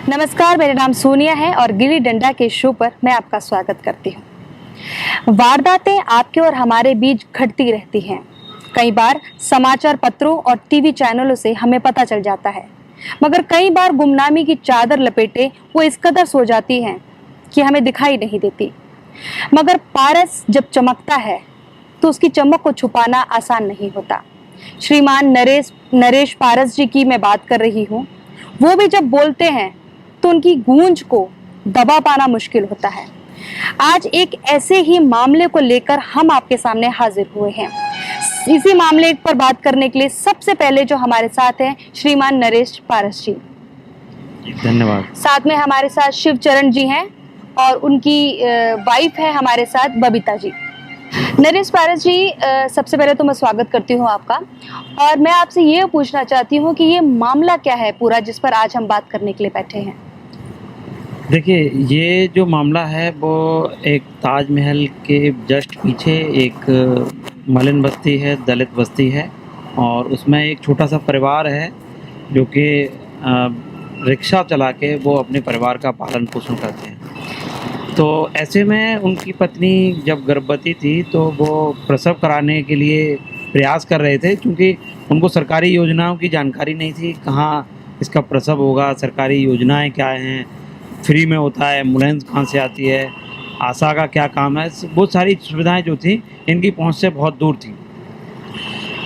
नमस्कार, मेरा नाम सोनिया है और गिल्ली डंडा के शो पर मैं आपका स्वागत करती हूँ। वारदातें आपके और हमारे बीच घटती रहती हैं। कई बार समाचार पत्रों और टीवी चैनलों से हमें पता चल जाता है, मगर कई बार गुमनामी की चादर लपेटे वो इस कदर सो जाती हैं कि हमें दिखाई नहीं देती। मगर पारस जब चमकता है तो उसकी चमक को छुपाना आसान नहीं होता। श्रीमान नरेश पारस जी की मैं बात कर रही हूँ। वो भी जब बोलते हैं तो उनकी गूंज को दबा पाना मुश्किल होता है। आज एक ऐसे ही मामले को लेकर हम आपके सामने हाजिर हुए हैं। इसी मामले पर बात करने के लिए सबसे पहले जो हमारे साथ हैं श्रीमान नरेश पारस जी। धन्यवाद। साथ में हमारे साथ शिवचरण जी हैं और उनकी वाइफ है हमारे साथ बबीता जी। नरेश पारस जी, सबसे पहले तो मैं स्वागत करती हूँ आपका, और मैं आपसे ये पूछना चाहती हूँ कि ये मामला क्या है पूरा जिस पर आज हम बात करने के लिए बैठे हैं। देखिए, ये जो मामला है वो एक ताजमहल के जस्ट पीछे एक मलिन बस्ती है, दलित बस्ती है, और उसमें एक छोटा सा परिवार है जो कि रिक्शा चला के वो अपने परिवार का पालन पोषण करते हैं। तो ऐसे में उनकी पत्नी जब गर्भवती थी तो वो प्रसव कराने के लिए प्रयास कर रहे थे, क्योंकि उनको सरकारी योजनाओं की जानकारी नहीं थी, कहाँ इसका प्रसव होगा, सरकारी योजनाएं क्या हैं, फ्री में होता है, एम्बुलेंस कहाँ से आती है, आशा का क्या काम है, बहुत सारी सुविधाएं जो थी इनकी पहुंच से बहुत दूर थी।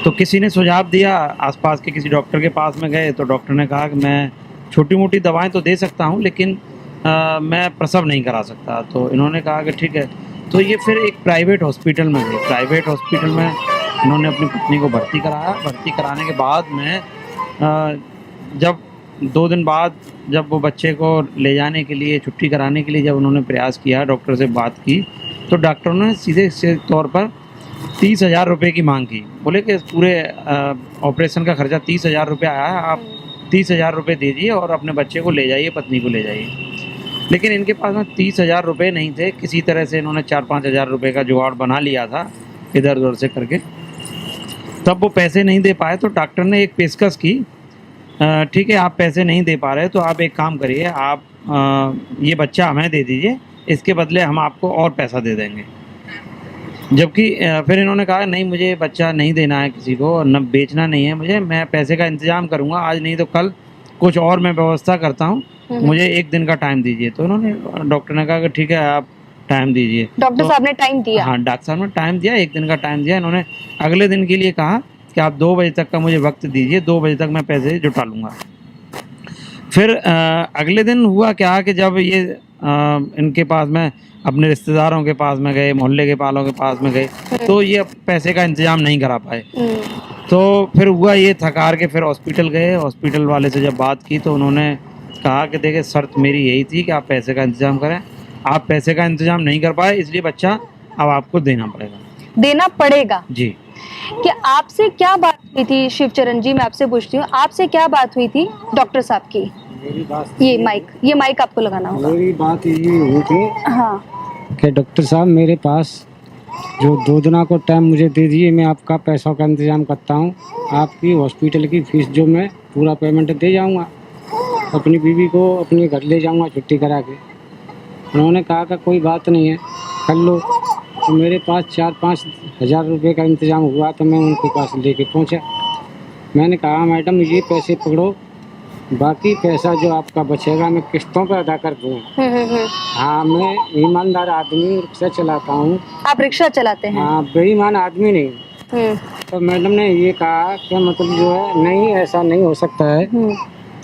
तो किसी ने सुझाव दिया, आसपास के किसी डॉक्टर के पास में गए तो डॉक्टर ने कहा कि मैं छोटी मोटी दवाएं तो दे सकता हूं, लेकिन मैं प्रसव नहीं करा सकता। तो इन्होंने कहा कि ठीक है। तो ये फिर एक प्राइवेट हॉस्पिटल में गए। प्राइवेट हॉस्पिटल में इन्होंने अपनी पत्नी को भर्ती कराया। भर्ती कराने के बाद में जब 2 दिन बाद जब वो बच्चे को ले जाने के लिए, छुट्टी कराने के लिए जब उन्होंने प्रयास किया, डॉक्टर से बात की, तो डॉक्टर ने सीधे तौर पर 30,000 रुपये की मांग की। बोले कि पूरे ऑपरेशन का खर्चा 30,000 रुपये आया है, आप 30,000 रुपये दीजिए और अपने बच्चे को ले जाइए, पत्नी को ले जाइए। लेकिन इनके पास में 30,000 रुपये नहीं थे। किसी तरह से इन्होंने 4-5 हज़ार रुपये का जुगाड़ बना लिया था इधर उधर से करके। तब वो पैसे नहीं दे पाए तो डॉक्टर ने एक पेशकश की, ठीक है, आप पैसे नहीं दे पा रहे तो आप एक काम करिए, आप ये बच्चा हमें दे दीजिए, इसके बदले हम आपको और पैसा दे देंगे। जबकि फिर इन्होंने कहा नहीं, मुझे बच्चा नहीं देना है किसी को, और न बेचना नहीं है मुझे, मैं पैसे का इंतज़ाम करूँगा, आज नहीं तो कल कुछ और मैं व्यवस्था करता हूँ, मुझे 1 दिन का टाइम दीजिए। तो उन्होंने, डॉक्टर ने कहा कि ठीक है, आप टाइम दीजिए। डॉक्टर साहब ने टाइम दिया? हाँ, डॉक्टर साहब ने टाइम दिया, 1 दिन का टाइम दिया। इन्होंने अगले दिन के लिए कहा कि आप 2 बजे तक का मुझे वक्त दीजिए, 2 बजे तक मैं पैसे जुटा लूँगा। फिर अगले दिन हुआ क्या कि जब ये इनके पास में अपने रिश्तेदारों के पास में गए, मोहल्ले के पालों के पास में गए, तो ये पैसे का इंतज़ाम नहीं करा पाए। तो फिर हुआ ये, थकार के फिर हॉस्पिटल गए। हॉस्पिटल वाले से जब बात की तो उन्होंने कहा कि देखिए, शर्त मेरी यही थी कि आप पैसे का इंतज़ाम करें, आप पैसे का इंतज़ाम नहीं कर पाए, इसलिए बच्चा अब आपको देना पड़ेगा जी। कि आपसे क्या बात हुई थी शिवचरण जी? मैं आपसे पूछती हूँ, आपसे क्या बात हुई थी डॉक्टर साहब की? मेरी बात, ये माइक आपको लगाना होगा। मेरी बात ये हुई थी हाँ, कि डॉक्टर साहब, मेरे पास जो 2 दिनों को टाइम मुझे दे दीजिए, मैं आपका पैसों का इंतज़ाम करता हूँ, आपकी हॉस्पिटल की फीस जो मैं पूरा पेमेंट दे जाऊँगा, अपनी बीवी को अपने घर ले जाऊँगा छुट्टी करा के। उन्होंने कहा कि कोई बात नहीं है, कर लो। तो मेरे पास 4-5 हज़ार रुपये का इंतज़ाम हुआ तो मैं उनके पास लेके पहुँचा। मैंने कहा मैडम, ये पैसे पकड़ो, बाकी पैसा जो आपका बचेगा मैं किस्तों पर अदा कर दूँगा। हाँ, मैं ईमानदार आदमी, रिक्शा चलाता हूँ। आप रिक्शा चलाते हैं? हाँ, बेईमान आदमी नहीं। तो मैडम ने ये कहा कि मतलब जो है, नहीं, ऐसा नहीं हो सकता है,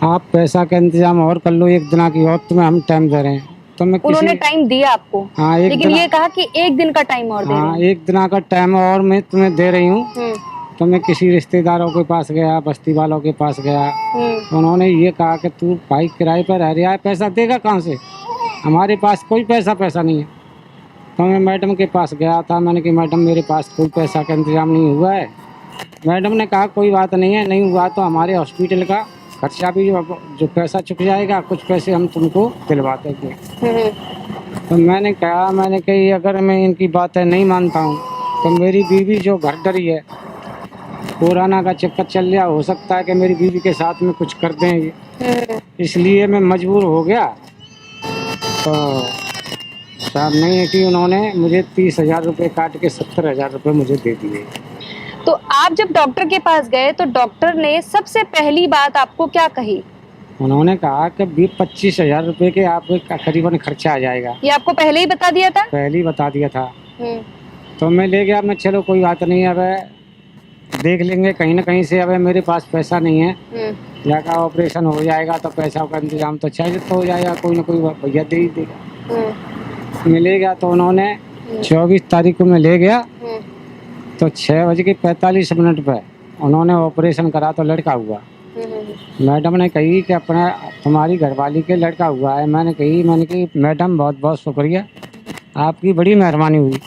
आप पैसा का इंतजाम और कर लो, 1 दिन की और तुम्हें हम टाइम दे रहे हैं। तो मैं उन्होंने टाइम दिया आपको? हाँ, लेकिन ये कहा कि 1 दिन का टाइम और दे रही हूं। हाँ, 1 दिन का टाइम और मैं तुम्हें दे रही हूँ। तो मैं किसी रिश्तेदारों के पास गया, बस्ती वालों के पास गया, तो उन्होंने ये कहा कि तू भाई किराए पर रह रहा है, पैसा देगा कहाँ से, हमारे पास कोई पैसा नहीं है। तो मैं मैडम के पास गया था, मैंने कहा मैडम, मेरे पास कोई पैसा का इंतज़ाम नहीं हुआ है। मैडम ने कहा कोई बात नहीं है, नहीं हुआ तो हमारे हॉस्पिटल का खर्चा भी जो पैसा चुक जाएगा, कुछ पैसे हम तुमको दिलवा देंगे। तो मैंने कहा अगर मैं इनकी बातें नहीं मानता हूँ तो मेरी बीवी जो घर डरी है, कोरोना का चक्कर चल रहा, हो सकता है कि मेरी बीवी के साथ में कुछ कर दें। इसलिए मैं मजबूर हो गया। तो साहब नहीं है कि उन्होंने मुझे 30,000 रुपये काट के 70,000 रुपये मुझे दे दिए। तो आप जब डॉक्टर के पास गए तो डॉक्टर ने सबसे पहली बात आपको क्या कही? उन्होंने कहा कि 25,000 रुपये के आपको करीबन खर्चा आ जाएगा। ये आपको पहले ही बता दिया था? पहले ही बता दिया था। तो मैं ले गया, मैं चलो कोई बात नहीं, अब देख लेंगे कहीं ना कहीं से। अब मेरे पास पैसा नहीं है, या का ऑपरेशन हो जाएगा तो पैसा का इंतजाम तो चाहिए तो हो जाएगा, कोई ना कोई भैया दे ही देगा। मैं ले गया तो उन्होंने 24 तारीख को मैं ले गया तो 6:45 पे उन्होंने ऑपरेशन करा तो लड़का हुआ। मैडम ने कही कि अपना तुम्हारी घरवाली के लड़का हुआ है। मैंने कही मैडम बहुत बहुत शुक्रिया, आपकी बड़ी मेहरबानी हुई।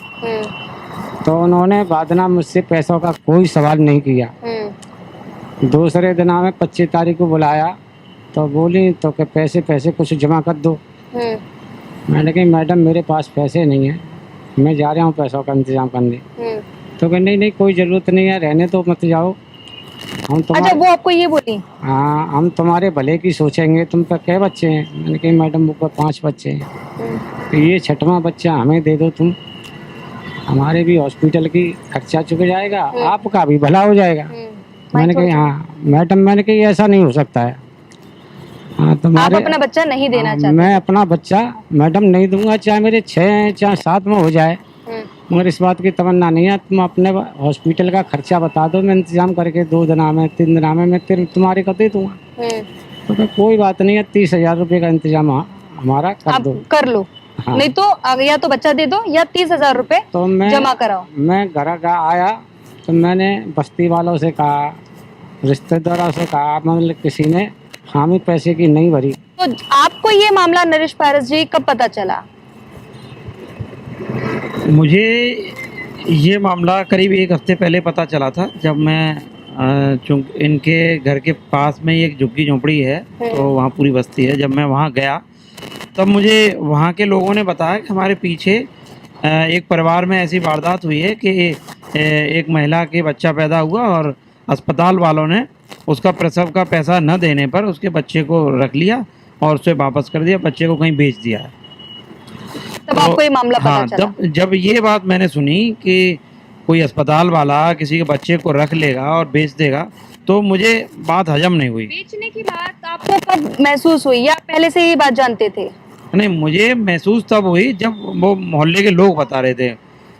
तो उन्होंने बाद में मुझसे पैसों का कोई सवाल नहीं किया। दूसरे दिन में 25 तारीख को बुलाया तो बोली तो कि पैसे कुछ जमा कर दो। मैंने कहा मैडम मेरे पास पैसे नहीं है, मैं जा रहा हूँ पैसों का इंतजाम करने। तो कह नहीं कोई ज़रूरत नहीं है, रहने तो मत जाओ, हम तुम्हारे। अच्छा, वो आपको ये बोली? हाँ, हम तुम्हारे भले की सोचेंगे। तुम पर क्या बच्चे हैं? मैंने कहा मैडम मुझ पर 5 बच्चे हैं, तो ये 6वां बच्चा हमें दे दो तुम, हमारे भी हॉस्पिटल की खर्चा चुक जाएगा, आपका भी भला हो जाएगा। मैंने कहा हाँ मैडम, मैंने कहा ऐसा नहीं हो सकता है। हाँ, आप अपना बच्चा नहीं देना चाहते? मैं अपना बच्चा मैडम नहीं दूंगा, चाहे मेरे 6 चाहे 7 में हो जाए, मगर इस बात की तमन्ना नहीं है। तुम अपने हॉस्पिटल का खर्चा बता दो, मैं इंतजाम करके 2 दिन में 3 दिन में मैं तुम्हारे को दे दूंगा। तो कोई बात नहीं है, 30,000 रुपये का इंतजाम हमारा कर लो। हाँ। नहीं तो या तो बच्चा दे दो या 30,000 रुपये तो जमा कराओ। मैं घर का आया तो मैंने बस्ती वालों से कहा, रिश्तेदारों से कहा, मतलब किसी ने हामी पैसे की नहीं भरी। तो आपको ये मामला नरेश पारस जी कब पता चला? मुझे ये मामला करीब 1 हफ्ते पहले पता चला था, जब मैं चूँकि इनके घर के पास में एक झुग्गी झोंपड़ी है तो वहाँ पूरी बस्ती है। जब मैं वहाँ गया तब मुझे वहाँ के लोगों ने बताया कि हमारे पीछे एक परिवार में ऐसी वारदात हुई है कि एक महिला के बच्चा पैदा हुआ और अस्पताल वालों ने उसका प्रसव का पैसा न देने पर उसके बच्चे को रख लिया और उसे वापस कर दिया, बच्चे को कहीं बेच दिया है। तब आपको ये मामला पता चला? जब ये बात मैंने सुनी कि कोई अस्पताल वाला किसी के बच्चे को रख लेगा और बेच देगा तो मुझे बात हजम नहीं हुई। बेचने की बात आपको कब महसूस हुई या पहले से ये बात जानते थे? नहीं, मुझे महसूस तब हुई जब वो मोहल्ले के लोग बता रहे थे।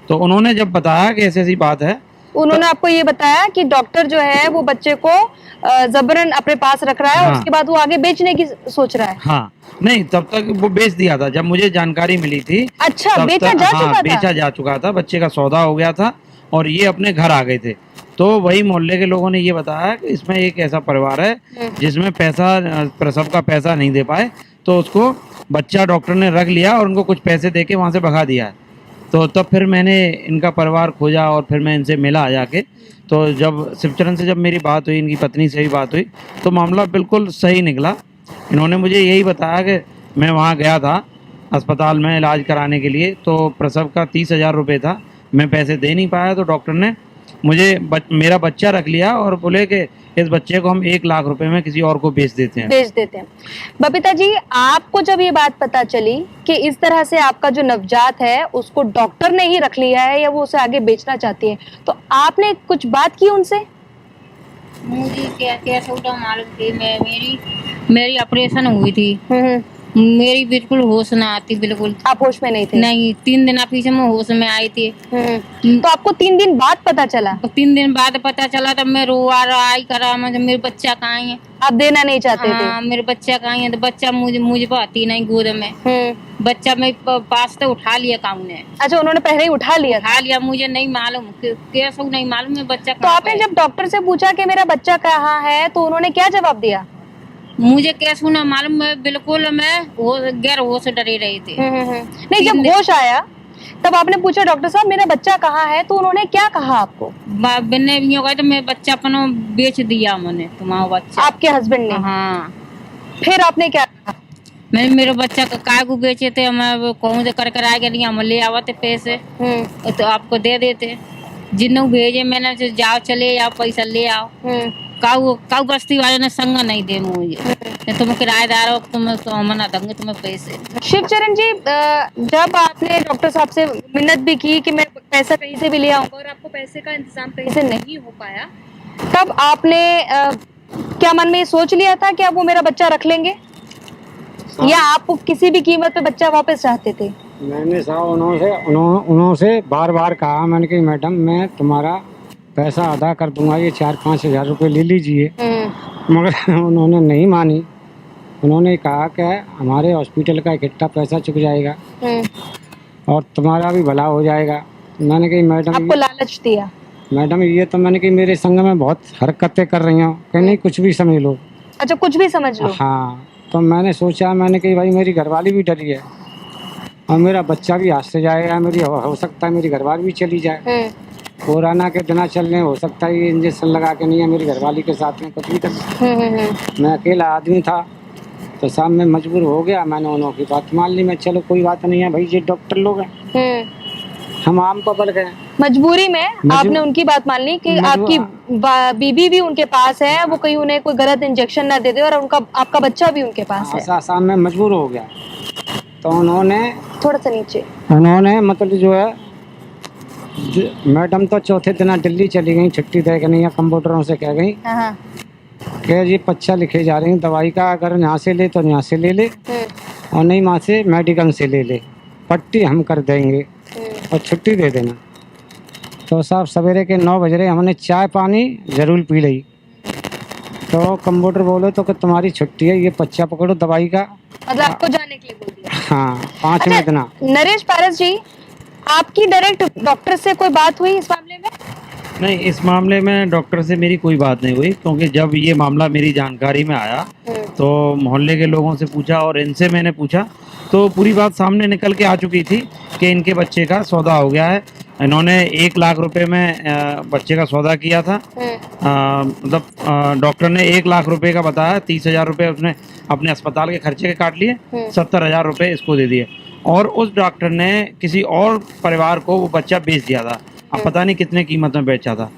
तो उन्होंने जब बताया कि ऐसी ऐसी बात है, उन्होंने आपको ये बताया कि डॉक्टर जो है वो बच्चे को जबरन अपने पास रख रहा है। हाँ। उसके बाद वो आगे बेचने की सोच रहा है। हाँ, नहीं तब तक वो बेच दिया था जब मुझे जानकारी मिली थी। अच्छा, बेचा जा चुका था? बेचा जा चुका था, बच्चे का सौदा हो गया था और ये अपने घर आ गए थे। तो वही मोहल्ले के लोगों ने ये बताया कि इसमें एक ऐसा परिवार है जिसमें प्रसव का पैसा नहीं दे पाए, तो उसको बच्चा डॉक्टर ने रख लिया और उनको कुछ पैसे देके वहाँ से भगा दिया है। तो तब फिर मैंने इनका परिवार खोजा और फिर मैं इनसे मिला जाके। तो जब शिवचरण से जब मेरी बात हुई, इनकी पत्नी से भी बात हुई, तो मामला बिल्कुल सही निकला। इन्होंने मुझे यही बताया कि मैं वहाँ गया था अस्पताल में इलाज कराने के लिए, तो प्रसव का 30,000 रुपये था, मैं पैसे दे नहीं पाया, तो डॉक्टर ने मुझे मेरा बच्चा रख लिया और बोले कि इस बच्चे को हम 1 लाख रुपए में किसी और को बेच देते हैं। बबीता जी, आपको जब ये बात पता चली कि इस तरह से आपका जो नवजात है उसको डॉक्टर ने ही रख लिया है या वो उसे आगे बेचना चाहती है, तो आपने कुछ बात की उनसे? मुझे क्या सौदा मालूम थी। मेरी ऑपरेशन हुई थी, मेरी बिल्कुल होश ना आती, बिल्कुल। आप होश में नहीं थे? नहीं, 3 दिन पीछे में होश में आई थी। तो आपको 3 दिन बाद पता चला? 3 दिन बाद पता चला, तब मैं रोई करा, मतलब मेरे बच्चा कहाँ है। आप देना नहीं चाहते थे? हाँ, मेरे बच्चा कहाँ है, तो बच्चा मुझे पाती नहीं गोद में। बच्चा मैं पास तो उठा लिया काऊ ने। अच्छा, उन्होंने पहले ही उठा लिया? मुझे नहीं मालूम, कैसा नहीं मालूम है बच्चा। तो आपने जब डॉक्टर से पूछा कि मेरा बच्चा कहाँ है, तो उन्होंने क्या जवाब दिया? मुझे क्या सुना मालूम, मैं बिल्कुल गैर होश डरे रही थी। नहीं, जब होश आया तब आपने पूछा डॉक्टर साहब मेरा बच्चा कहाँ है, तो उन्होंने क्या कहा आपको? बिन्ने भी कहा तो मैं बच्चा अपना बेच दिया मैंने, तुम्हारा बच्चा। आपके हस्बैंड ने? हाँ। फिर आपने क्या कहा? मैं मेरे बच्चा का काय को बेचे थे, हम कहूँ से कर आ गए, हम ले आवाते पैसे तो आपको दे देते। जिन्हों भेजे मैंने जाओ चले आओ पैसा ले आओ, काऊ बस्ती वाले ने संग नहीं दे मुझे, तुम किराएदार हो, तुम मना देंगे तुम्हें पैसे। शिवचरण जी, जब आपने डॉक्टर साहब से मिन्नत भी की कि मैं पैसा कहीं से भी ले आऊंगा और आपको पैसे का इंतजाम कहीं से नहीं हो पाया, तब आपने क्या मन में ये सोच लिया था कि अब वो मेरा बच्चा रख लेंगे, या आप किसी भी कीमत पे बच्चा वापस चाहते थे? मैंने साहब उन्होंने बार बार कहा, मैंने कि मैडम मैं तुम्हारा पैसा अदा कर दूंगा, ये 4-5 हज़ार रुपये ले लीजिए, मगर उन्होंने नहीं मानी। उन्होंने कहा कि हमारे हॉस्पिटल का इकट्ठा पैसा चुक जाएगा और तुम्हारा भी भला हो जाएगा। मैंने कही मैडम, आपको लालच दिया? मैडम ये तो मैंने कही मेरे संग में बहुत हरकतें कर रही हो, कि नहीं कुछ भी समझ लो। अच्छा, कुछ भी समझ लो। हाँ, तो मैंने सोचा, मैंने कही भाई मेरी घरवाली भी डरी है और मेरा बच्चा भी हाथ से जाएगा, मेरी हो सकता है मेरी घरवाली भी चली जाए, कोरोना के दिन चलने हो सकता है ये इंजेक्शन लगा के नहीं है, मेरी घरवाली के साथ में कुछ भी कर। मैं अकेला आदमी था तो साहब मैं मजबूर हो गया, मैंने उन्होंने की बात मान ली। मैं चलो कोई बात नहीं है भाई, ये डॉक्टर लोग हैं, हम आम पब्लिक हैं। मजबूरी में आपने उनकी बात मान ली कि आपकी बीबी भी उनके पास है, वो कहीं उन्हें कोई गलत इंजेक्शन ना दे दे, और उनका आपका बच्चा भी उनके पास है। साहब मैं मजबूर हो गया तो उन्होंने थोड़ा सा नीचे, उन्होंने मतलब जो है मैडम तो चौथे दिन दिल्ली चली गई, छुट्टी दे के नहीं, कंप्यूटरों से कह गई कि ये पर्चा लिखे जा रही दवाई का, अगर यहाँ से ले तो यहाँ से ले ले और नहीं वहाँ से मेडिकल से ले ले, पट्टी हम कर देंगे और छुट्टी दे देना। तो साहब सवेरे के 9 बज रहे, हमने चाय पानी जरूर पी ली, तो कंप्यूटर बोले तो कि तुम्हारी छुट्टी है, ये पर्चा पकड़ो दवाई का। मतलब आपको जाने के लिए बोल दिया? हाँ, 5 मिनट ना। नरेश पारस जी, आपकी डायरेक्ट डॉक्टर से कोई बात हुई इस मामले में? नहीं, इस मामले में डॉक्टर से मेरी कोई बात नहीं हुई, क्योंकि जब ये मामला मेरी जानकारी में आया तो मोहल्ले के लोगों से पूछा और इनसे मैंने पूछा तो पूरी बात सामने निकल के आ चुकी थी कि इनके बच्चे का सौदा हो गया है। इन्होंने 1 लाख रुपए में बच्चे का सौदा किया था। मतलब डॉक्टर ने 1 लाख रुपए का बताया, 30,000 रुपये उसने अपने अस्पताल के खर्चे के काट लिए, 70,000 रुपये इसको दे दिए, और उस डॉक्टर ने किसी और परिवार को वो बच्चा बेच दिया था। अब पता नहीं कितने कीमत में बेचा था,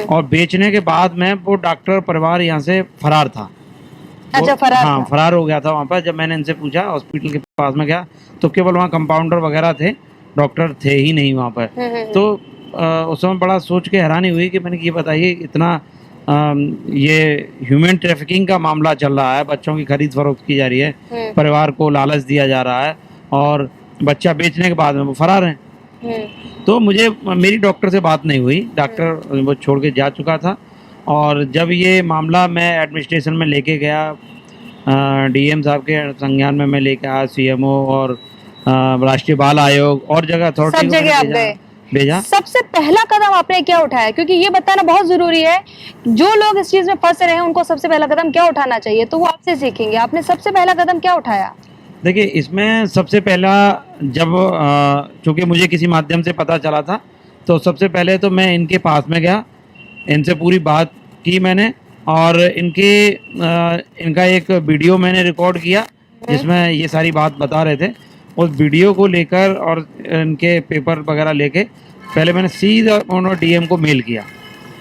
और बेचने के बाद में वो डॉक्टर परिवार यहाँ से फरार था। अच्छा, फरार? हाँ, फरार हो गया था वहाँ पर। जब मैंने इनसे पूछा, हॉस्पिटल के पास में गया तो केवल वहाँ कंपाउंडर वगैरह थे, डॉक्टर थे ही नहीं वहाँ पर। तो उस समय बड़ा सोच के हैरानी हुई कि मैंने ये बताइए, इतना ये ह्यूमन ट्रैफिकिंग का मामला चल रहा है, बच्चों की खरीद फरोख्त की जा रही है, परिवार को लालच दिया जा रहा है और बच्चा बेचने के बाद में वो फरार हैं। तो मेरी डॉक्टर से बात नहीं हुई, डॉक्टर वो छोड़ के जा चुका था। और जब ये मामला मैं एडमिनिस्ट्रेशन में लेके गया, डीएम साहब के संज्ञान में मैं लेके आया, सीएमओ और राष्ट्रीय बाल आयोग और जगह अथॉरिटी, सब जगह आप गए, भेजा। सबसे पहला कदम आपने क्या उठाया? क्योंकि ये बताना बहुत जरूरी है, जो लोग इस चीज में फंस रहे हैं उनको सबसे पहला कदम क्या उठाना चाहिए, तो वो आपसे सीखेंगे। आपने सबसे पहला कदम क्या उठाया? देखिए, इसमें सबसे पहला, जब चूँकि मुझे किसी माध्यम से पता चला था, तो सबसे पहले तो मैं इनके पास में गया, इनसे पूरी बात की मैंने, और इनका एक वीडियो मैंने रिकॉर्ड किया जिसमें ये सारी बात बता रहे थे। उस वीडियो को लेकर और इनके पेपर वगैरह लेके पहले मैंने सीधा उन्होंने डीएम को मेल किया।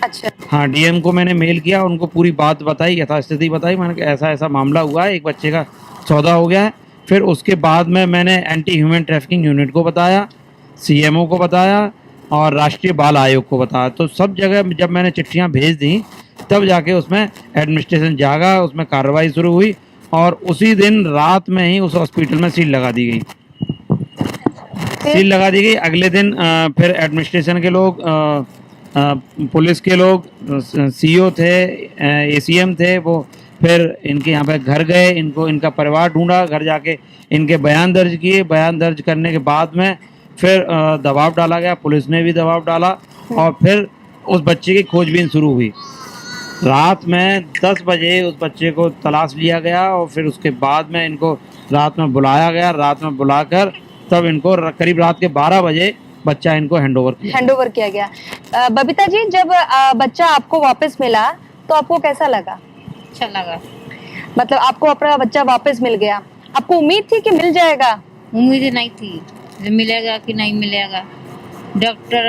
अच्छा। हाँ, डीएम को मैंने मेल किया, उनको पूरी बात बताई, यथास्थिति बताई। मैंने ऐसा ऐसा मामला हुआ है, एक बच्चे का सौदा हो गया है। फिर उसके बाद में मैंने एंटी ह्यूमन ट्रैफिकिंग यूनिट को बताया, सीएमओ को बताया और राष्ट्रीय बाल आयोग को बताया। तो सब जगह जब मैंने चिट्ठियां भेज दी, तब जाके उसमें एडमिनिस्ट्रेशन जागा, उसमें कार्रवाई शुरू हुई, और उसी दिन रात में ही उस हॉस्पिटल में सील लगा दी गई। सील लगा दी गई। अगले दिन फिर एडमिनिस्ट्रेशन के लोग, पुलिस के लोग, सीईओ थे, एसीएम थे, वो फिर इनके यहाँ पे घर गए, इनका परिवार ढूंढा, घर जाके इनके बयान दर्ज किए। बयान दर्ज करने के बाद में फिर दबाव डाला गया, पुलिस ने भी दबाव डाला, और फिर उस बच्चे की खोजबीन शुरू हुई। रात में 10 बजे उस बच्चे को तलाश लिया गया, और फिर उसके बाद में इनको रात में बुलाया गया। रात में बुलाकर तब इनको करीब रात के 12 बजे बच्चा इनको हैंडओवर किया गया। बबीता जी, जब बच्चा आपको वापस मिला तो आपको कैसा लगा? अच्छा लगा। मतलब आपको अपना बच्चा वापस मिल गया, आपको उम्मीद थी कि मिल जाएगा? उम्मीद नहीं थी मिलेगा कि नहीं मिलेगा। डॉक्टर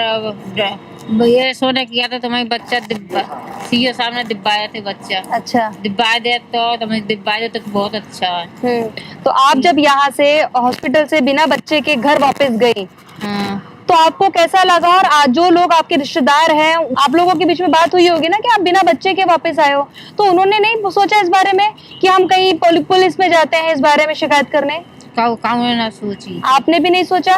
ये सोने किया था तुम्हें बच्चा दिब्बा सीओ साहब ने दिब्बाया थे बच्चा अच्छा। दिब्बाए दे तो तुम्हें दिब्बाए दे तो बहुत अच्छा है। तो आप जब यहाँ से हॉस्पिटल से बिना बच्चे के घर वापस गई हाँ तो आपको कैसा लगा? और आज जो लोग आपके रिश्तेदार हैं, आप लोगों के बीच में बात हुई होगी ना कि आप बिना बच्चे के वापस आए हो, तो उन्होंने नहीं सोचा इस बारे में कि हम कहीं पुलिस में जाते हैं इस बारे में शिकायत करने? काऊ ना सोची। आपने भी नहीं सोचा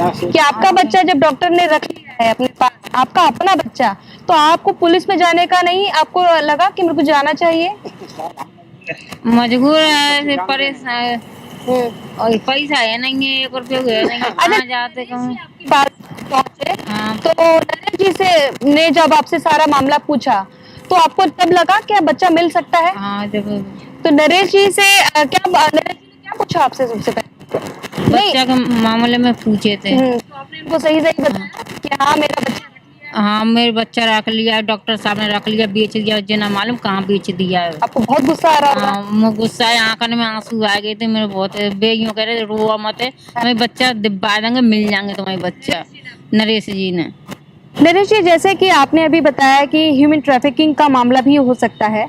कि आपका बच्चा जब डॉक्टर ने रख लिया है अपने पास, आपका अपना बच्चा, तो आपको पुलिस में जाने का नहीं, आपको लगा कि मेरे को जाना चाहिए? मजबूर है, फिर परेशान और पैसा है नहीं है, 1 रुपया है नहीं है, कहाँ जाते कहूँ। आपकी बात पहुंचे हाँ तो नरेश जी से ने जब आपसे सारा मामला पूछा तो आपको तब लगा कि अब बच्चा मिल सकता है? हाँ जब तो नरेश जी से नरेश जी ने क्या पूछा आपसे सबसे पहले? बच्चा के मामले में पूछे थे। तो आपने इनको सही सही बताया कि हाँ मेरा बच्चा हाँ मेरे बच्चा रख लिया, डॉक्टर साहब ने रख लिया, बेच दिया, जना मालूम कहाँ बेच दिया है। आपको बहुत गुस्सा आ रहा होगा। हाँ मैं गुस्सा है, आंखन में आंसू आ गए थे मेरे बहुत। बेइयों कह रहे थे रोआ मत, तुम्हें बच्चा दिब्बा देंगे, मिल जाएंगे तुम्हारे बच्चा। नरेश जी ने। नरेश जी, जैसे कि आपने अभी बताया कि ह्यूमन ट्रैफिकिंग का मामला भी हो सकता है,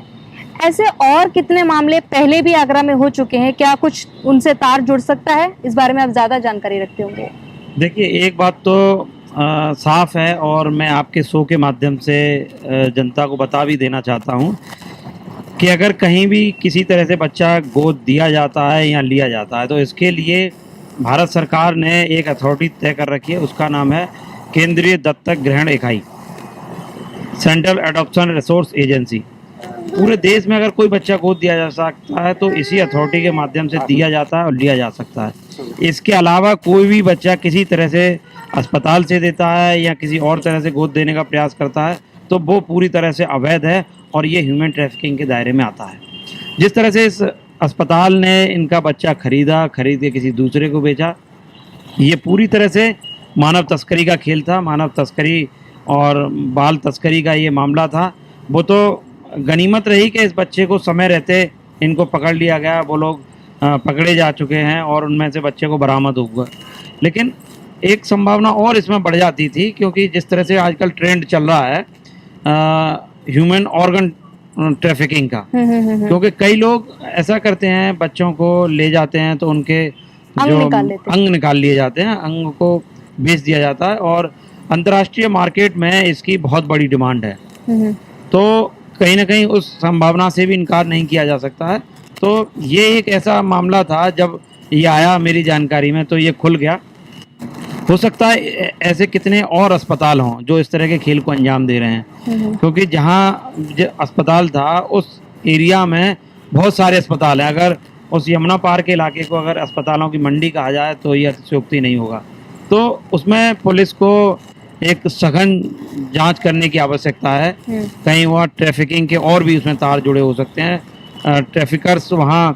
ऐसे और कितने मामले पहले भी आगरा में हो चुके हैं? क्या कुछ उनसे तार जुड़ सकता है? इस बारे में आप ज्यादा जानकारी रखते होंगे। देखिए, एक बात तो साफ है और मैं आपके शो के माध्यम से जनता को बता भी देना चाहता हूं कि अगर कहीं भी किसी तरह से बच्चा गोद दिया जाता है या लिया जाता है तो इसके लिए भारत सरकार ने एक अथॉरिटी तय कर रखी है, उसका नाम है केंद्रीय दत्तक ग्रहण इकाई, सेंट्रल एडॉप्शन रिसोर्स एजेंसी। पूरे देश में अगर कोई बच्चा गोद दिया जा सकता है तो इसी अथॉरिटी के माध्यम से दिया जाता है और लिया जा सकता है। इसके अलावा कोई भी बच्चा किसी तरह से अस्पताल से देता है या किसी और तरह से गोद देने का प्रयास करता है तो वो पूरी तरह से अवैध है और ये ह्यूमन ट्रैफिकिंग के दायरे में आता है। जिस तरह से इस अस्पताल ने इनका बच्चा खरीद के किसी दूसरे को बेचा, ये पूरी तरह से मानव तस्करी का खेल था। मानव तस्करी और बाल तस्करी का ये मामला था। वो तो गनीमत रही कि इस बच्चे को समय रहते इनको पकड़ लिया गया, वो लोग पकड़े जा चुके हैं और उनमें से बच्चे को बरामद हुआ। लेकिन एक संभावना और इसमें बढ़ जाती थी, क्योंकि जिस तरह से आजकल ट्रेंड चल रहा है ह्यूमन ऑर्गन ट्रैफिकिंग का, क्योंकि कई लोग ऐसा करते हैं, बच्चों को ले जाते हैं तो उनके जो अंग निकाल लिए जाते हैं, अंग को बेच दिया जाता है और अंतर्राष्ट्रीय मार्केट में इसकी बहुत बड़ी डिमांड है। तो कहीं ना कहीं उस संभावना से भी इनकार नहीं किया जा सकता है। तो ये एक ऐसा मामला था, जब ये आया मेरी जानकारी में तो ये खुल गया। हो सकता है ऐसे कितने और अस्पताल हों जो इस तरह के खेल को अंजाम दे रहे हैं, क्योंकि जहाँ अस्पताल था उस एरिया में बहुत सारे अस्पताल हैं। अगर उस यमुना पार के इलाके को अगर अस्पतालों की मंडी कहा जाए तो ये अतिशयोक्ति नहीं होगा। तो उसमें पुलिस को एक सघन जांच करने की आवश्यकता है। कहीं वहाँ ट्रैफिकिंग के और भी उसमें तार जुड़े हो सकते हैं। ट्रैफिकर्स वहाँ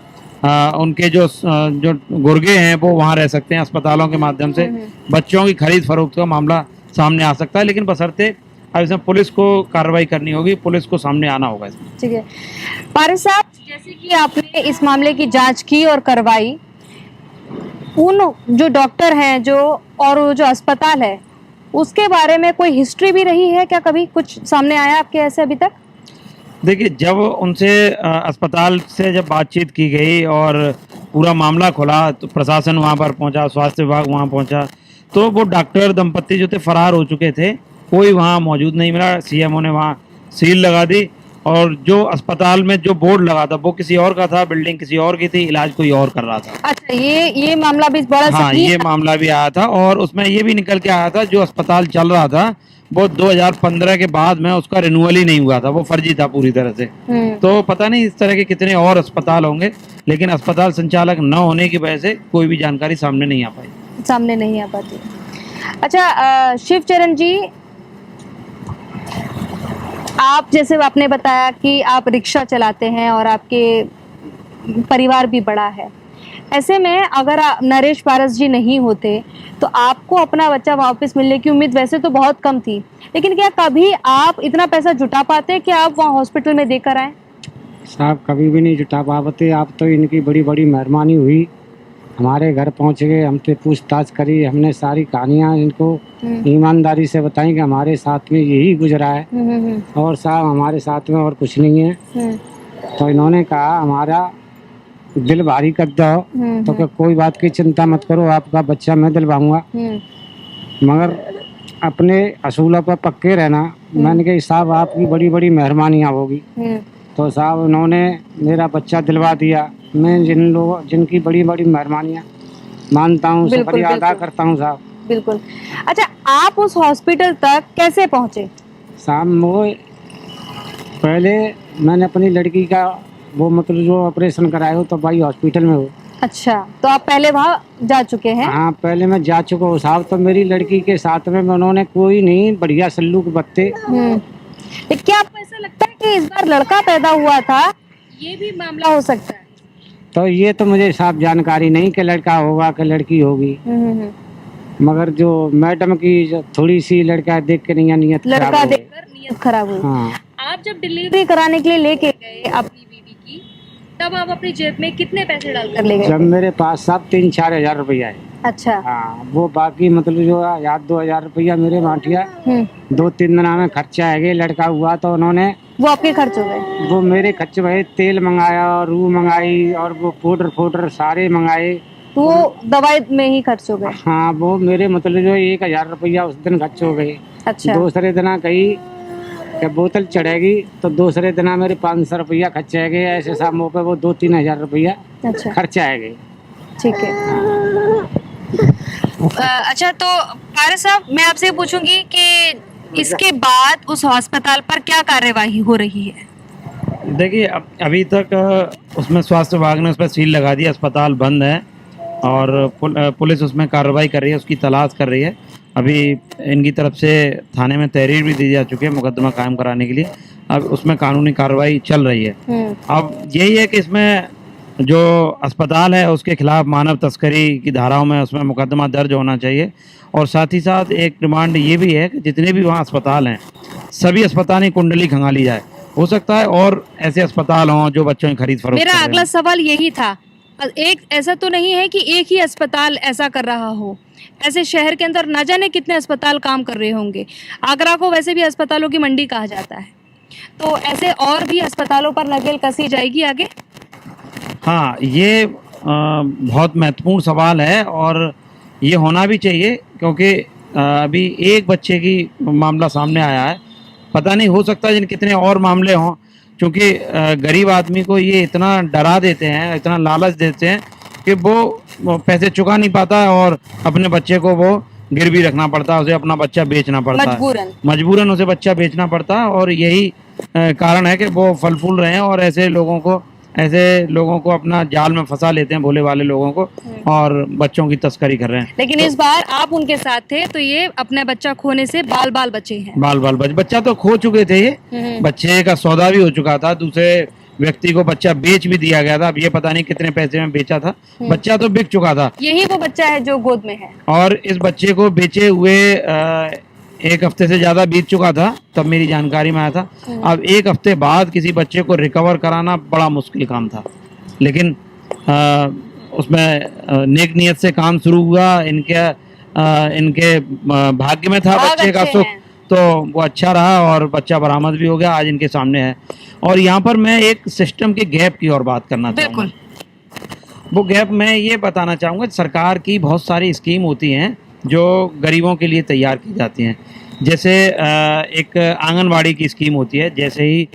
उनके जो गुर्गे हैं वो वहाँ रह सकते हैं। अस्पतालों के माध्यम से बच्चों की खरीद फरोख्त का मामला सामने आ सकता है, लेकिन बशर्ते अब इसमें पुलिस को कार्रवाई करनी होगी, पुलिस को सामने आना होगा इसमें। ठीक है पारिस साहब, जैसे कि आपने इस मामले की जांच की और करवाई, उन जो डॉक्टर हैं जो और जो अस्पताल है उसके बारे में कोई हिस्ट्री भी रही है क्या? कभी कुछ सामने आया आपके ऐसे अभी तक? देखिए, जब उनसे अस्पताल से जब बातचीत की गई और पूरा मामला खुला तो प्रशासन वहाँ पर पहुँचा, स्वास्थ्य विभाग वहाँ पहुँचा, तो वो डॉक्टर दंपत्ति जो थे फरार हो चुके थे, कोई वहाँ मौजूद नहीं मिला। सीएमओ ने वहाँ सील लगा दी और जो अस्पताल में जो बोर्ड लगा था वो किसी और का था, बिल्डिंग किसी और की थी, इलाज कोई और कर रहा था। अच्छा, ये मामला भी बड़ा हाँ, ये मामला भी आया था और उसमें ये भी निकल के आया था जो अस्पताल चल रहा था वो 2015 के बाद में उसका रिन्यूअल ही नहीं हुआ था, वो फर्जी था पूरी तरह से। तो पता नहीं इस तरह के कितने और अस्पताल होंगे, लेकिन अस्पताल संचालक न होने की वजह से कोई भी जानकारी सामने नहीं आ पाती। अच्छा शिवचरण जी, आप जैसे आपने बताया कि आप रिक्शा चलाते हैं और आपके परिवार भी बड़ा है, ऐसे में अगर नरेश पारस जी नहीं होते तो आपको अपना बच्चा वापस मिलने की उम्मीद वैसे तो बहुत कम थी, लेकिन क्या कभी आप इतना पैसा जुटा पाते कि आप वहाँ हॉस्पिटल में देकर आए? साहब कभी भी नहीं जुटा पाते। आप तो इनकी बड़ी बड़ी मेहरबानी हुई हमारे घर पहुंच गए, हमसे पूछताछ करी, हमने सारी कहानियां इनको ईमानदारी से बताई कि हमारे साथ में यही गुजरा है और साहब हमारे साथ में और कुछ नहीं है। तो इन्होंने कहा हमारा दिल भारी कर दो, तो कि कोई बात की चिंता मत करो, आपका बच्चा मैं दिलवाऊंगा, मगर अपने असूलों पर पक्के रहना। मैंने कहा साहब आपकी बड़ी बड़ी मेहरबानियाँ होगी। तो साहब उन्होंने मेरा बच्चा दिलवा दिया। मैं जिनकी बड़ी बड़ी मेहरबानियाँ मानता हूँ, बिल्कुल, शुक्रिया अदा बिल्कुल। करता हूँ साहब। बिल्कुल। अच्छा, आप उस हॉस्पिटल तक कैसे पहुंचे? साहब वो पहले मैंने अपनी लड़की का वो मतलब जो ऑपरेशन कराया हो तो भाई हॉस्पिटल में हो। अच्छा, तो आप पहले वहाँ जा चुके हैं? हाँ पहले मैं जा चुका हूँ साहब। तो मेरी लड़की के साथ में उन्होंने कोई नहीं बढ़िया सल्लूक बत्ते। लेकिन क्या आपको ऐसा लगता है कि इस बार लड़का पैदा हुआ था, ये भी मामला हो सकता है? तो ये तो मुझे साफ जानकारी नहीं कि लड़का होगा कि लड़की होगी, मगर जो मैडम की जो थोड़ी सी लड़का देख के नहीं नियत खराब लड़का हो गई। देखकर नियत खराब हुई। हाँ आप जब डिलीवरी कराने के लिए लेके गए अपनी बीवी की, तब आप अपनी जेब में कितने पैसे डालकर ले गए? जब मेरे पास साहब 3-4 हजार रुपया है। अच्छा। हाँ वो बाकी मतलब जो है याद 2 हजार रुपया मेरे बांटिया 2-3 दिन में खर्चा है। लड़का हुआ तो उन्होंने वो आपके खर्च हो गए? वो मेरे खर्च भाई तेल मंगाया और रूह मंगाई और वो पाउडर सारे मंगाए। तो वो दवाई में ही खर्च हो गए? हाँ वो मेरे मतलब जो 1,000 रुपया उस दिन खर्च हो गए। अच्छा। दूसरे दिन कही कि बोतल चढ़ेगी तो दूसरे दिन मेरे 500 रुपया खर्च है गए। ऐसे शामों पे वो 2-3 हजार रुपया अच्छा, खर्चा है गए। ठीक है। अच्छा, तो फारिस साहब मैं आपसे पूछूंगी कि इसके बाद उस अस्पताल पर क्या कार्यवाही हो रही है? देखिए अभी तक उसमें स्वास्थ्य विभाग ने उस पर सील लगा दी, अस्पताल बंद है और पुलिस उसमें कार्रवाई कर रही है, उसकी तलाश कर रही है। अभी इनकी तरफ से थाने में तहरीर भी दी जा चुकी है मुकदमा कायम कराने के लिए। अब उसमें कानूनी कार्रवाई चल रही है। अब यही है कि इसमें जो अस्पताल है उसके खिलाफ मानव तस्करी की धाराओं में उसमें मुकदमा दर्ज होना चाहिए और साथ ही साथ एक डिमांड ये भी है कि जितने भी वहाँ अस्पताल हैं सभी अस्पताल की कुंडली खंगाली जाए। हो सकता है और ऐसे अस्पताल हों जो बच्चों की खरीद फरोख्त मेरा कर रहे अगला हों। सवाल यही था। एक ऐसा तो नहीं है कि एक ही अस्पताल ऐसा कर रहा हो, ऐसे शहर के अंदर ना जाने कितने अस्पताल काम कर रहे होंगे। आगरा को वैसे भी अस्पतालों की मंडी कहा जाता है, तो ऐसे और भी अस्पतालों पर नकेल कसी जाएगी आगे? हाँ ये बहुत महत्वपूर्ण सवाल है और ये होना भी चाहिए क्योंकि अभी एक बच्चे की मामला सामने आया है, पता नहीं हो सकता जिन कितने और मामले हों, क्योंकि गरीब आदमी को ये इतना डरा देते हैं, इतना लालच देते हैं कि वो पैसे चुका नहीं पाता है और अपने बच्चे को वो गिरवी रखना पड़ता है, उसे अपना बच्चा बेचना पड़ता है, मजबूरन उसे बच्चा बेचना पड़ता है। और यही कारण है कि वो फल फूल रहे हैं और ऐसे लोगों को अपना जाल में फंसा लेते हैं, भोले वाले लोगों को, और बच्चों की तस्करी कर रहे हैं। लेकिन इस बार आप उनके साथ थे तो ये अपना बच्चा खोने से बाल बचे हैं। बच्चा तो खो चुके थे, ये बच्चे का सौदा भी हो चुका था, दूसरे व्यक्ति को बच्चा बेच भी दिया गया था। अब ये पता नहीं कितने पैसे में बेचा था, बच्चा तो बिक चुका था। यही वो बच्चा है जो गोद में है। और इस बच्चे को बेचे हुए 1 हफ्ते से ज्यादा बीत चुका था तब मेरी जानकारी में आया था। अब 1 हफ्ते बाद किसी बच्चे को रिकवर कराना बड़ा मुश्किल काम था, लेकिन उसमें नेक नियत से काम शुरू हुआ। इनके भाग्य में था बच्चे का सुख, तो वो अच्छा रहा और बच्चा बरामद भी हो गया, आज इनके सामने है। और यहाँ पर मैं एक सिस्टम के गैप की और बात करना चाहूँगा। वो गैप मैं ये बताना चाहूँगा, सरकार की बहुत सारी स्कीम होती हैं जो गरीबों के लिए तैयार की जाती हैं। जैसे एक आंगनवाड़ी की स्कीम होती है, जैसे ही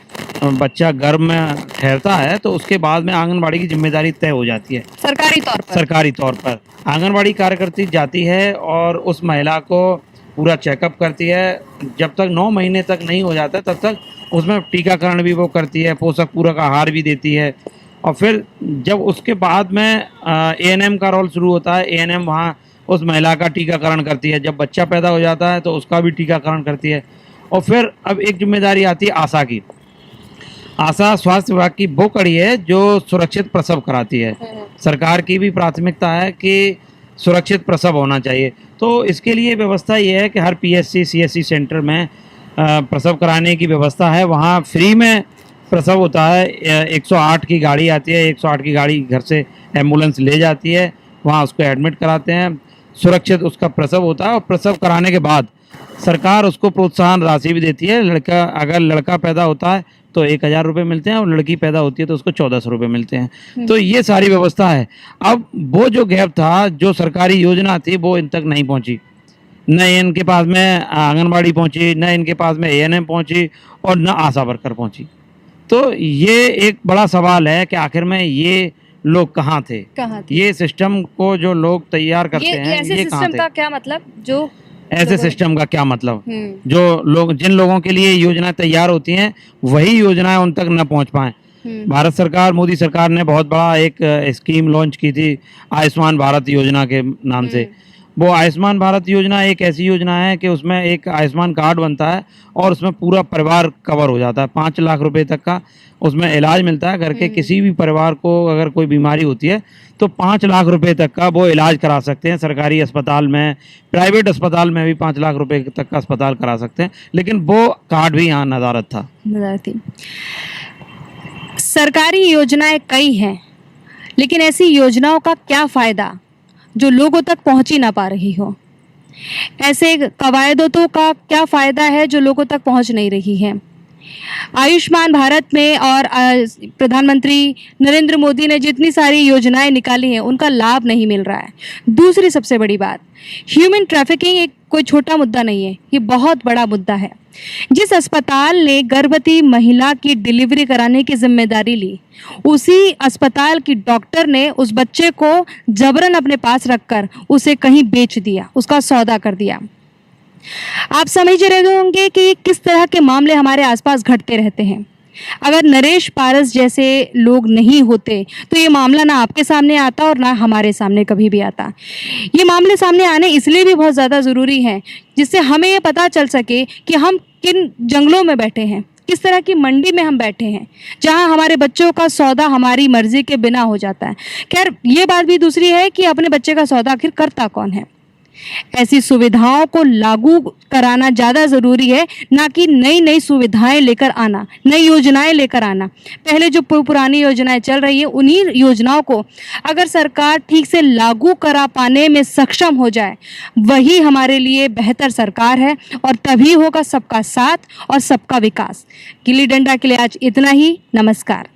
बच्चा गर्भ में ठहरता है तो उसके बाद में आंगनवाड़ी की जिम्मेदारी तय हो जाती है सरकारी तौर पर। आंगनवाड़ी कार्यकर्ती जाती है और उस महिला को पूरा चेकअप करती है। जब तक 9 महीने तक नहीं हो जाता तब तक उसमें टीकाकरण भी वो करती है, पोषक पूरक आहार भी देती है। और फिर जब उसके बाद में ANM का रोल शुरू होता है, ANM वहाँ उस महिला का टीकाकरण करती है। जब बच्चा पैदा हो जाता है तो उसका भी टीकाकरण करती है। और फिर अब एक जिम्मेदारी आती है आशा की। आशा स्वास्थ्य विभाग की वो कड़ी है जो सुरक्षित प्रसव कराती है। सरकार की भी प्राथमिकता है कि सुरक्षित प्रसव होना चाहिए। तो इसके लिए व्यवस्था ये है कि हर PSC CSC सेंटर में प्रसव कराने की व्यवस्था है। वहाँ फ्री में प्रसव होता है। 108 की गाड़ी आती है, 108 की गाड़ी घर से एम्बुलेंस ले जाती है वहाँ उसको एडमिट कराते हैं, सुरक्षित उसका प्रसव होता है और प्रसव कराने के बाद सरकार उसको प्रोत्साहन राशि भी देती है। अगर लड़का पैदा होता है तो 1,000 रुपये मिलते हैं और लड़की पैदा होती है तो उसको 1,400 रुपये मिलते हैं। तो ये सारी व्यवस्था है। अब वो जो गैप था, जो सरकारी योजना थी, वो इन तक नहीं पहुंची। न इनके पास में आंगनबाड़ी पहुंची, न इनके पास में ANM पहुंची और न आशा वर्कर पहुंची। तो ये एक बड़ा सवाल है कि आखिर में ये लोग कहाँ थे? ये सिस्टम को जो लोग तैयार करते हैं, ऐसे ये कहाँ सिस्टम थे? का क्या मतलब? जो ऐसे सिस्टम का क्या मतलब? जो लोग, जिन लोगों के लिए योजनाएं तैयार होती हैं, वही योजनाएं उन तक न पहुंच पाएं। भारत सरकार, मोदी सरकार ने बहुत बड़ा एक स्कीम लॉन्च की थी आयुष्मान भारत योजना के नाम से। वो आयुष्मान भारत योजना एक ऐसी योजना है कि उसमें एक आयुष्मान कार्ड बनता है और उसमें पूरा परिवार कवर हो जाता है। 5 लाख रुपए तक का उसमें इलाज मिलता है। घर के किसी भी परिवार को अगर कोई बीमारी होती है तो 5 लाख रुपए तक का वो इलाज करा सकते हैं। सरकारी अस्पताल में, प्राइवेट अस्पताल में भी 5 लाख रुपए तक का अस्पताल करा सकते हैं। लेकिन वो कार्ड भी यहाँ नदारत था। सरकारी योजनाएं कई हैं, लेकिन ऐसी योजनाओं का क्या फायदा जो लोगों तक पहुंच ही ना पा रही हो? ऐसे कवायदों का क्या फायदा है जो लोगों तक पहुंच नहीं रही है? आयुष्मान भारत में और प्रधानमंत्री नरेंद्र मोदी ने जितनी सारी योजनाएं निकाली हैं, उनका लाभ नहीं मिल रहा है। दूसरी सबसे बड़ी बात, ह्यूमन ट्रैफिकिंग एक कोई छोटा मुद्दा नहीं है, ये बहुत बड़ा मुद्दा है। जिस अस्पताल ने गर्भवती महिला की डिलीवरी कराने की जिम्मेदारी ली, उसी अस्पताल की डॉक्टर ने उस बच्चे को जबरन अपने पास रखकर उसे कहीं बेच दिया, उसका सौदा कर दिया। आप समझ रहे होंगे कि किस तरह के मामले हमारे आसपास घटते रहते हैं। अगर नरेश पारस जैसे लोग नहीं होते तो ये मामला ना आपके सामने आता और ना हमारे सामने कभी भी आता। ये मामले सामने आने इसलिए भी बहुत ज़्यादा ज़रूरी हैं जिससे हमें ये पता चल सके कि हम किन जंगलों में बैठे हैं, किस तरह की मंडी में हम बैठे हैं, जहां हमारे बच्चों का सौदा हमारी मर्जी के बिना हो जाता है। खैर, ये बात भी दूसरी है कि अपने बच्चे का सौदा आखिर करता कौन है। ऐसी सुविधाओं को लागू कराना ज़्यादा ज़रूरी है, ना कि नई नई सुविधाएं लेकर आना, नई योजनाएं लेकर आना। पहले जो पुरानी योजनाएं चल रही है, उन्हीं योजनाओं को अगर सरकार ठीक से लागू करा पाने में सक्षम हो जाए, वही हमारे लिए बेहतर सरकार है और तभी होगा सबका साथ और सबका विकास। गिल्ली डंडा के लिए आज इतना ही। नमस्कार।